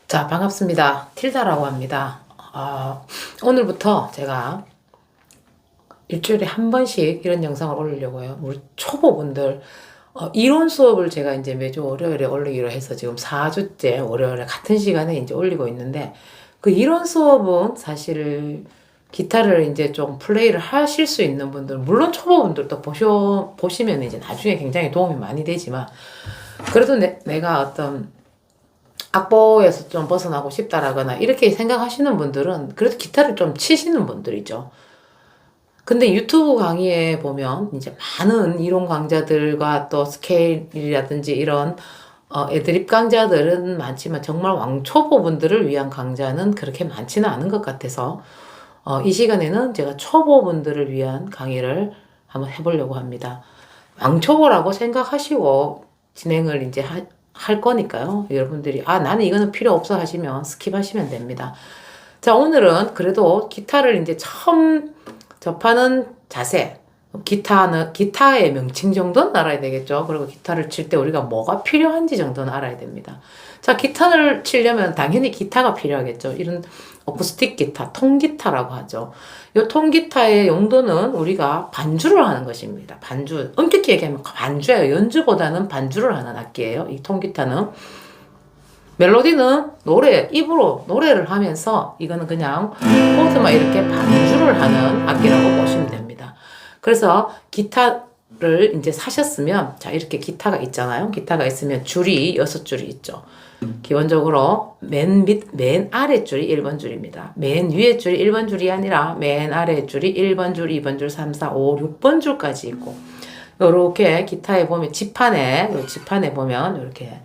자, 반갑습니다. 틸다라고 합니다. 오늘부터 제가 일주일에 한 번씩 이런 영상을 올리려고요. 우리 초보분들, 이론 수업을 제가 이제 매주 월요일에 올리기로 해서 지금 4주째 월요일에 같은 시간에 이제 올리고 있는데, 그 이론 수업은 사실 기타를 이제 좀 플레이를 하실 수 있는 분들, 물론 초보분들도 보시면 이제 나중에 굉장히 도움이 많이 되지만, 그래도 내가 어떤 악보에서 좀 벗어나고 싶다라거나 이렇게 생각하시는 분들은 그래도 기타를 좀 치시는 분들이죠. 근데 유튜브 강의에 보면 이제 많은 이론 강좌들과 또 스케일이라든지 이런 애드립 강좌들은 많지만 정말 왕초보분들을 위한 강좌는 그렇게 많지는 않은 것 같아서 이 시간에는 제가 초보분들을 위한 강의를 한번 해보려고 합니다. 왕초보라고 생각하시고 진행을 이제 할 거니까요. 여러분들이 나는 이거는 필요 없어 하시면 스킵하시면 됩니다. 자, 오늘은 그래도 기타를 이제 처음 접하는 자세, 기타의 명칭 정도는 알아야 되겠죠. 그리고 기타를 칠 때 우리가 뭐가 필요한지 정도는 알아야 됩니다. 자, 기타를 치려면 당연히 기타가 필요하겠죠. 이런 어쿠스틱 기타, 통기타라고 하죠. 이 통기타의 용도는 우리가 반주를 하는 것입니다. 반주, 엄격히 얘기하면 반주예요. 연주보다는 반주를 하는 악기예요. 이 통기타는. 멜로디는 입으로 노래를 하면서 이거는 그냥 코드만 이렇게 반주를 하는 악기라고 보시면 됩니다. 그래서 기타를 이제 사셨으면, 자, 이렇게 기타가 있잖아요. 기타가 있으면 줄이 6줄이 있죠. 기본적으로 맨 아래 줄이 1번 줄입니다. 맨 위에 줄이 1번 줄이 아니라 맨 아래 줄이 1번 줄, 2번 줄, 3, 4, 5, 6번 줄까지 있고, 요렇게 기타에 보면 지판에 보면 이렇게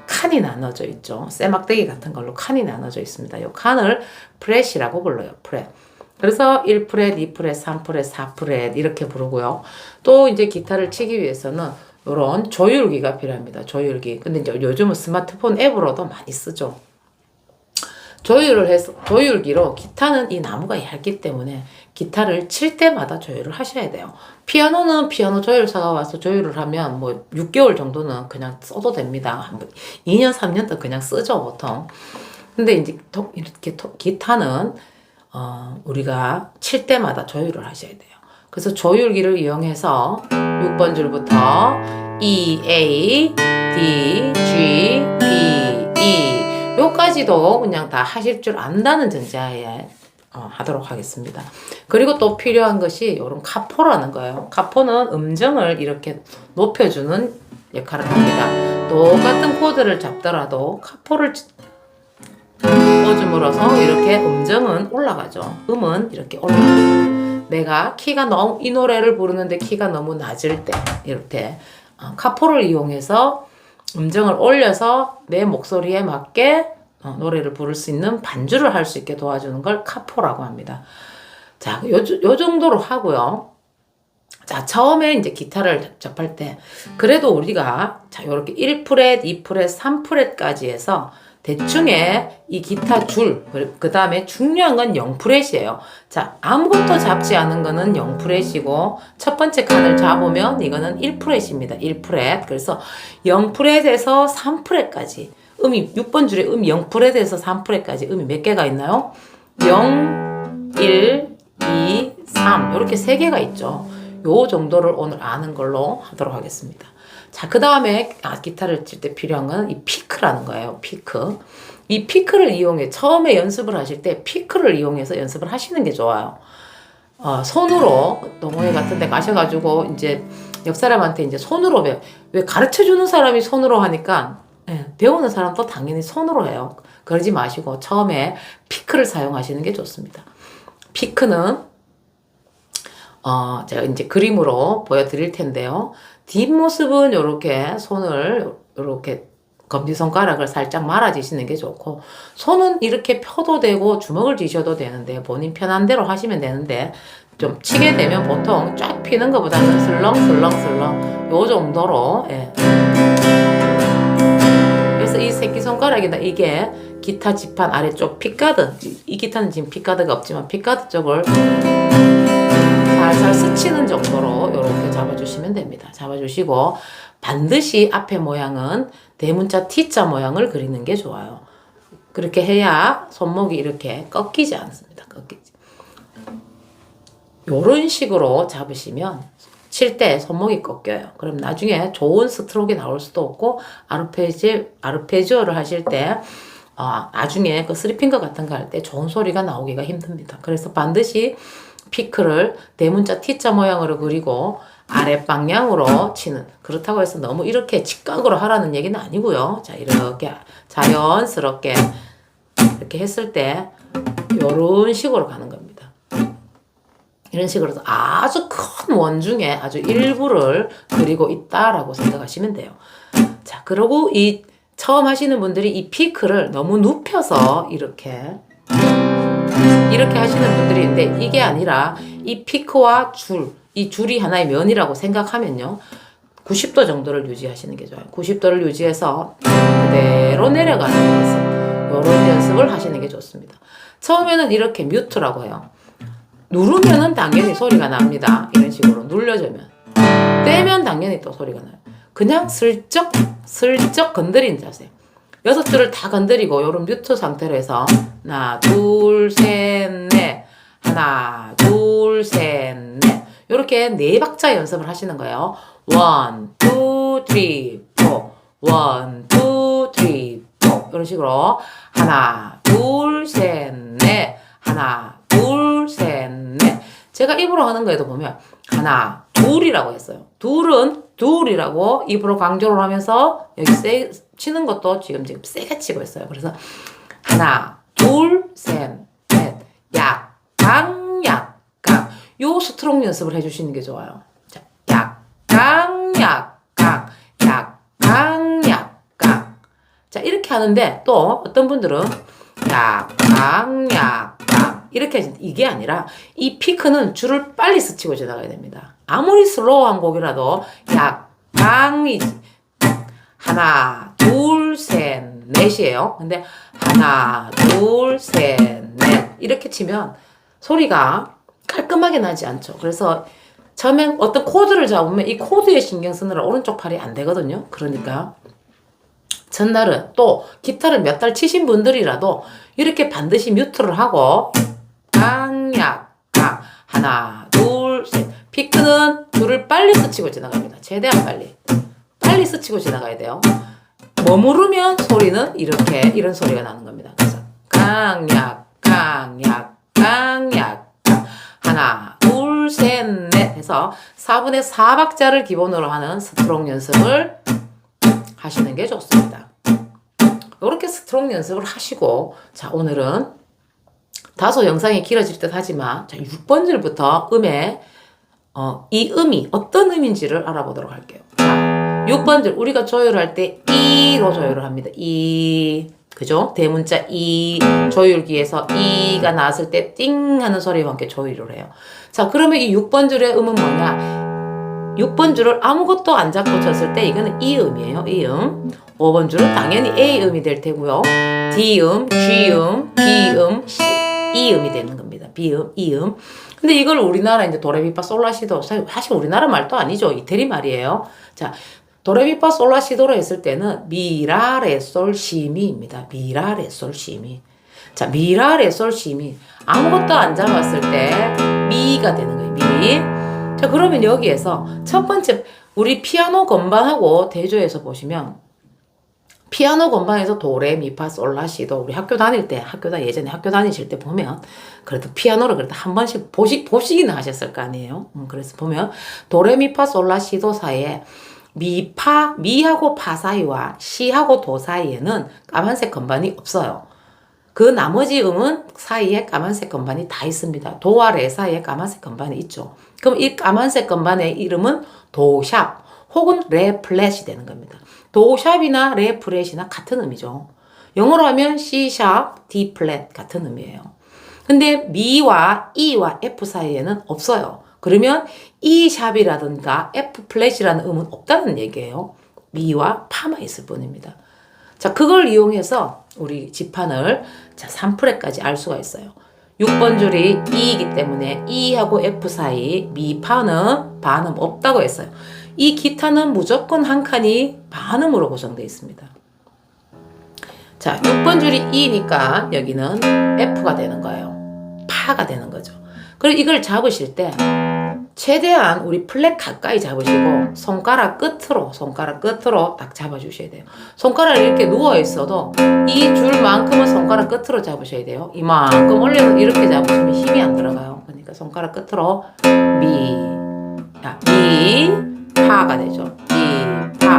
칸이 나눠져 있죠. 쇠막대기 같은 걸로 칸이 나눠져 있습니다. 이 칸을 프렛이라고 불러요. 프렛. 그래서 1프렛, 2프렛, 3프렛, 4프렛 이렇게 부르고요. 또 이제 기타를 치기 위해서는 이런 조율기가 필요합니다. 조율기. 근데 이제 요즘은 스마트폰 앱으로도 많이 쓰죠. 조율기로, 기타는 이 나무가 얇기 때문에 기타를 칠 때마다 조율을 하셔야 돼요. 피아노는 피아노 조율사가 와서 조율을 하면 뭐 6개월 정도는 그냥 써도 됩니다. 2년, 3년도 그냥 쓰죠, 보통. 근데 이제 이렇게 기타는 우리가 칠 때마다 조율을 하셔야 돼요. 그래서 조율기를 이용해서 6번 줄부터 E, A, D, G, B, E 요까지도 그냥 다 하실 줄 안다는 전제하에 하도록 하겠습니다. 그리고 또 필요한 것이 이런 카포라는 거예요. 카포는 음정을 이렇게 높여주는 역할을 합니다. 똑같은 코드를 잡더라도 카포를 꽂음으로써 이렇게 음정은 올라가죠. 음은 이렇게 올라가죠. 내가 이 노래를 부르는데 키가 너무 낮을 때 이렇게 카포를 이용해서 음정을 올려서 내 목소리에 맞게 노래를 부를 수 있는 반주를 할 수 있게 도와주는 걸 카포라고 합니다. 자, 요 정도로 하고요. 자, 처음에 이제 기타를 접할 때 그래도 우리가 자, 요렇게 1프렛, 2프렛, 3프렛까지 해서 대충의 이 기타 줄, 그 다음에 중요한 건 0프렛이에요. 자, 아무것도 잡지 않은 거는 0프렛이고, 첫 번째 칸을 잡으면 이거는 1프렛입니다. 1프렛. 그래서 0프렛에서 3프렛까지. 6번 줄에 0프렛에서 3프렛까지 몇 개가 있나요? 0, 1, 2, 3. 이렇게 3개가 있죠. 요 정도를 오늘 아는 걸로 하도록 하겠습니다. 자, 그 다음에 기타를 칠 때 필요한 건 이 피크라는 거예요. 피크. 이 피크를 이용해 처음에 연습을 하실 때 피크를 이용해서 연습을 하시는 게 좋아요. 손으로 동호회 같은 데 가셔가지고 이제 옆 사람한테 이제 손으로 왜 가르쳐 주는 사람이 손으로 하니까 배우는 사람도 당연히 손으로 해요. 그러지 마시고 처음에 피크를 사용하시는 게 좋습니다. 피크는 제가 이제 그림으로 보여드릴 텐데요. 뒷모습은 이렇게 손을 이렇게 검지손가락을 살짝 말아주시는 게 좋고, 손은 이렇게 펴도 되고 주먹을 쥐셔도 되는데 본인 편한 대로 하시면 되는데, 좀 치게 되면 보통 쫙 피는 것보다는 슬렁슬렁슬렁 요 정도로 그래서 이 새끼손가락이다, 이게 기타 지판 아래쪽 픽가드, 이 기타는 지금 픽가드가 없지만 픽가드 쪽을 살살 스치는 정도로 이렇게 잡아주시면 됩니다. 잡아주시고 반드시 앞에 모양은 대문자 T자 모양을 그리는 게 좋아요. 그렇게 해야 손목이 이렇게 꺾이지 않습니다. 꺾이지. 요런 식으로 잡으시면 칠 때 손목이 꺾여요. 그럼 나중에 좋은 스트로크가 나올 수도 없고 아르페지오를 하실 때 나중에 그 스리핑거 같은 거 할 때 좋은 소리가 나오기가 힘듭니다. 그래서 반드시 피크를 대문자 T자 모양으로 그리고 아랫방향으로 치는, 그렇다고 해서 너무 이렇게 직각으로 하라는 얘기는 아니고요. 자, 이렇게 자연스럽게 이렇게 했을 때 요런 식으로 가는 겁니다. 이런 식으로 아주 큰 원중에 아주 일부를 그리고 있다라고 생각하시면 돼요. 자, 그리고 이 처음 하시는 분들이 이 피크를 너무 눕혀서 이렇게 하시는 분들이 있는데, 이게 아니라 이 피크와 이 줄이 하나의 면이라고 생각하면요, 90도 정도를 유지하시는 게 좋아요. 90도를 유지해서 그대로 내려가는 연습, 이런 연습을 하시는 게 좋습니다. 처음에는 이렇게 뮤트라고 해요. 누르면은 당연히 소리가 납니다. 이런 식으로 눌려주면. 떼면 당연히 또 소리가 나요. 그냥 슬쩍 건드리는 자세. 6줄을 다 건드리고 요런 뮤트 상태로 해서 하나, 둘, 셋, 넷. 하나, 둘, 셋, 넷. 요렇게 4박자 연습을 하시는 거예요. 1, 2, 3, 4. 1, 2, 3, 4. 이런 식으로 하나, 둘, 셋, 넷. 하나, 둘, 셋, 넷. 제가 입으로 하는 거에도 보면 하나, 둘이라고 했어요. 둘은 둘이라고 입으로 강조를 하면서 여기 치는 것도 지금 세게 치고 있어요. 그래서 하나, 둘, 셋, 넷. 약, 강, 약, 강. 요 스트롱 연습을 해주시는 게 좋아요. 자, 약, 강, 약, 강. 약, 강, 약, 강. 자, 이렇게 하는데 또 어떤 분들은 약, 강, 약, 강. 이렇게 하시는데, 이게 아니라 이 피크는 줄을 빨리 스치고 지나가야 됩니다. 아무리 슬로우한 곡이라도 약, 강이지. 하나, 둘, 셋, 넷이에요. 근데 하나, 둘, 셋, 넷 이렇게 치면 소리가 깔끔하게 나지 않죠. 그래서 처음엔 어떤 코드를 잡으면 이 코드에 신경 쓰느라 오른쪽 팔이 안 되거든요. 그러니까 전날은 또 기타를 몇 달 치신 분들이라도 이렇게 반드시 뮤트를 하고 강약, 강. 하나, 둘, 셋. 피크는 줄을 빨리 스치고 지나갑니다. 최대한 빨리 스치고 지나가야 돼요. 머무르면 소리는 이런 소리가 나는 겁니다. 그래서 강약, 강약, 강약, 강. 하나, 둘, 셋, 넷 해서 4분의 4박자를 기본으로 하는 스트롱 연습을 하시는 게 좋습니다. 이렇게 스트롱 연습을 하시고, 자, 오늘은 다소 영상이 길어질 듯 하지만, 자, 6번 줄부터 이 음이 어떤 음인지를 알아보도록 할게요. 자, 6번 줄, 우리가 조율할 때 이로 조율을 합니다. 이, 그죠? 대문자 이, 조율기에서 이가 나왔을 때 띵 하는 소리와 함께 조율을 해요. 자, 그러면 이 6번 줄의 음은 뭐냐? 6번 줄을 아무것도 안 잡고 쳤을 때 이거는 이 음이에요. 이 음. 5번 줄은 당연히 A 음이 될 테고요. D 음, G 음, B 음, C, E 음이 되는 겁니다. B 음, E 음. 근데 이걸 우리나라 이제 도레미파 솔라시도, 사실 우리나라 말도 아니죠. 이태리 말이에요. 자, 도레미파 솔라시도로 했을 때는 미라레솔시미입니다. 미라레솔시미. 자, 미라레솔시미. 아무것도 안 잡았을 때 미가 되는 거예요. 미. 자, 그러면 여기에서 첫 번째 우리 피아노 건반하고 대조해서 보시면 피아노 건반에서 도레미파솔라시도 우리 예전에 학교 다니실 때 보면 그래도 피아노를 그래도 한 번씩 보시기는 하셨을 거 아니에요. 그래서 보면 도레미파솔라시도 사이에 미하고 파 사이와 시하고 도 사이에는 까만색 건반이 없어요. 그 나머지 음은 사이에 까만색 건반이 다 있습니다. 도와 레 사이에 까만색 건반이 있죠. 그럼 이 까만색 건반의 이름은 도샵 혹은 레 플랫이 되는 겁니다. 도샵이나 레 플랫이나 같은 음이죠. 영어로 하면 C샵, D 플랫 같은 음이에요. 근데 미와 E와 F 사이에는 없어요. 그러면 E샵이라든가 F 플랫이라는 음은 없다는 얘기예요. 미와 파만 있을 뿐입니다. 자, 그걸 이용해서 우리 지판을 3프렛까지 알 수가 있어요. 6번 줄이 E이기 때문에 E하고 F 사이 미, 파는 반음 없다고 했어요. 이 기타는 무조건 한 칸이 반음으로 구성되어 있습니다. 자, 6번 줄이 E니까 여기는 F가 되는 거예요. 파가 되는 거죠. 그리고 이걸 잡으실 때 최대한 우리 플랫 가까이 잡으시고 손가락 끝으로 딱 잡아주셔야 돼요. 손가락이 이렇게 누워있어도 이 줄만큼은 손가락 끝으로 잡으셔야 돼요. 이만큼 올려서 이렇게 잡으시면 힘이 안 들어가요. 그러니까 손가락 끝으로 미, 파가 되죠. 미, 파.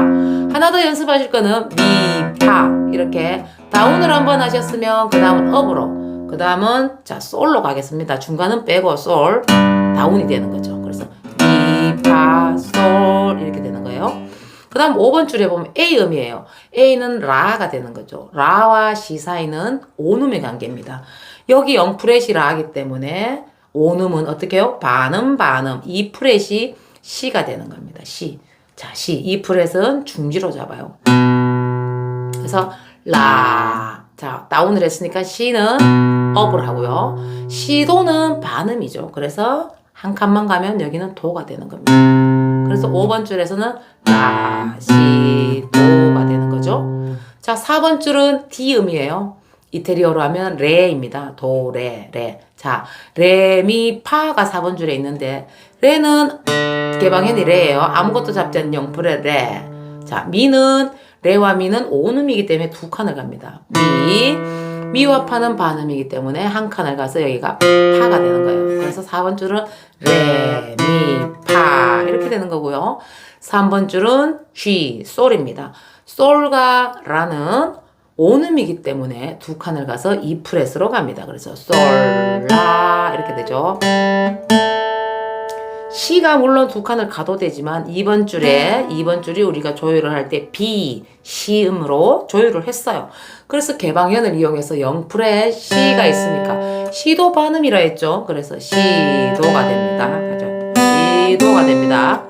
하나 더 연습하실 거는 미, 파 이렇게 다운을 한번 하셨으면 그 다음은 업으로, 그 다음은 자 솔로 가겠습니다. 중간은 빼고 솔, 다운이 되는 거죠. 그래서 미, 파, 솔 이렇게 되는 거예요. 그 다음 5번 줄에 보면 A 음이에요. A는 라가 되는 거죠. 라와 시 사이는 오음의 관계입니다. 여기 0프렛이 라기 때문에 오음은 어떻게 해요? 반음. 2프렛이 시가 되는 겁니다. 시. 자, 시. 2프렛은 중지로 잡아요. 그래서 라. 자, 다운을 했으니까 시는 업을 하고요. 시도는 반음이죠. 그래서 한 칸만 가면 여기는 도가 되는 겁니다. 그래서 5번 줄에서는 라, 시, 도가 되는 거죠. 자, 4번 줄은 D 음이에요. 이태리어로 하면 레입니다. 도, 레. 자, 레, 미, 파가 4번 줄에 있는데 레는 개방현이 레예요. 아무것도 잡지 않는 0프렛 레. 자, 미는 레와 미는 오음이기 때문에 두 칸을 갑니다. 미와 파는 반음이기 때문에 한 칸을 가서 여기가 파가 되는 거예요. 그래서 4번 줄은 레, 미, 파 이렇게 되는 거고요. 3번 줄은 G, 솔입니다. 솔과 라는 오음이기 때문에 두 칸을 가서 2프렛으로 갑니다. 그래서 솔, 라 이렇게 되죠. C가 물론 두 칸을 가도 되지만 2번 줄이 우리가 조율을 할 때 B, C음으로 조율을 했어요. 그래서 개방현을 이용해서 0프렛 C가 있으니까 C도 반음이라 했죠. 그래서 C도가 됩니다. C도가 됩니다.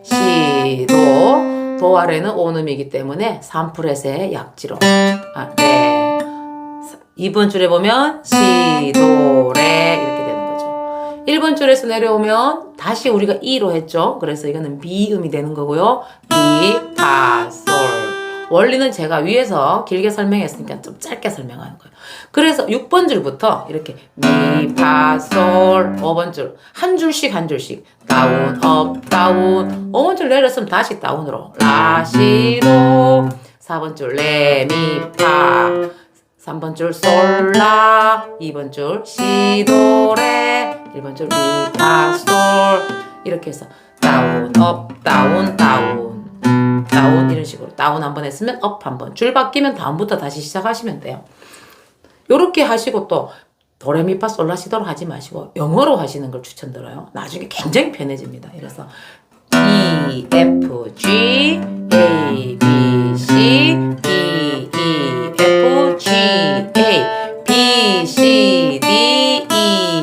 C도. 도 아래는 오음이기 때문에 3프렛의 약지로. 네. 2번 줄에 보면 C, 도, 레 이렇게 되는 거죠. 1번 줄에서 내려오면 다시 우리가 E로 했죠. 그래서 이거는 미음이 되는 거고요. 미, 파, 솔. 원리는 제가 위에서 길게 설명했으니까 좀 짧게 설명하는 거예요. 그래서 6번 줄부터 이렇게 미, 파, 솔, 5번 줄 한 줄씩 다운, 업, 다운. 5번 줄 내렸으면 다시 다운으로 라, 시, 도. 4번 줄 레, 미, 파. 3번 줄 솔, 라. 2번 줄 시, 도, 레. 1번 줄 미, 파, 솔. 이렇게 해서 다운, 업, 다운, 다운 이런 식으로 다운 한번 했으면 업 한번, 줄 바뀌면 다음부터 다시 시작하시면 돼요. 요렇게 하시고 또 도레미파솔라시도로 하지 마시고 영어로 하시는 걸 추천드려요. 나중에 굉장히 편해집니다. 이래서 E, F, G, A, B, C, D, E, F, G, A, B, C, D, E,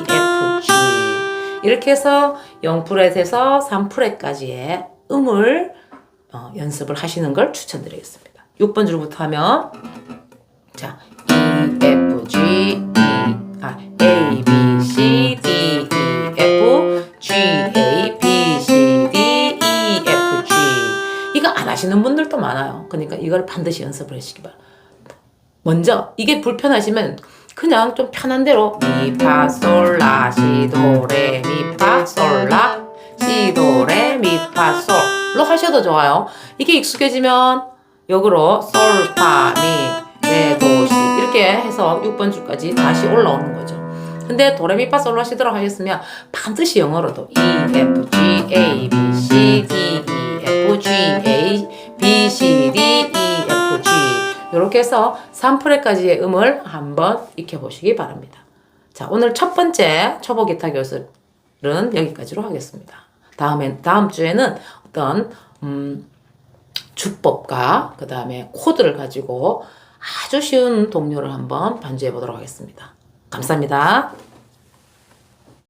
F, G 이렇게 해서 0프렛에서 3프렛까지의 음을 연습을 하시는 걸 추천드리겠습니다. 6번 줄부터 하면 자 E, F, G, A, B, C, D, E, F, G, A, B, C, D, E, F, G 이거 안 하시는 분들도 많아요. 그러니까 이걸 반드시 연습을 하시기 바랍니다. 먼저 이게 불편하시면 그냥 좀 편한 대로 미, 파, 솔, 라, 시, 도, 레, 미, 파, 솔, 라, 시, 도, 레, 미, 파, 솔로 하셔도 좋아요. 이게 익숙해지면 역으로 솔, 파, 미, 레, 도, 시 이렇게 해서 6번 줄까지 다시 올라오는 거죠. 근데 도레미파 솔로 시도록 하셨으면 반드시 영어로도 E, F, G, A, B, C, D, E, F, G, A, B, C, D, E, F, G 이렇게 해서 3프렛까지의 음을 한번 익혀보시기 바랍니다. 자, 오늘 첫 번째 초보 기타 교실은 여기까지로 하겠습니다. 다음 주에는 어떤 주법과 그 다음에 코드를 가지고 아주 쉬운 동요를 한번 반주해 보도록 하겠습니다. 감사합니다.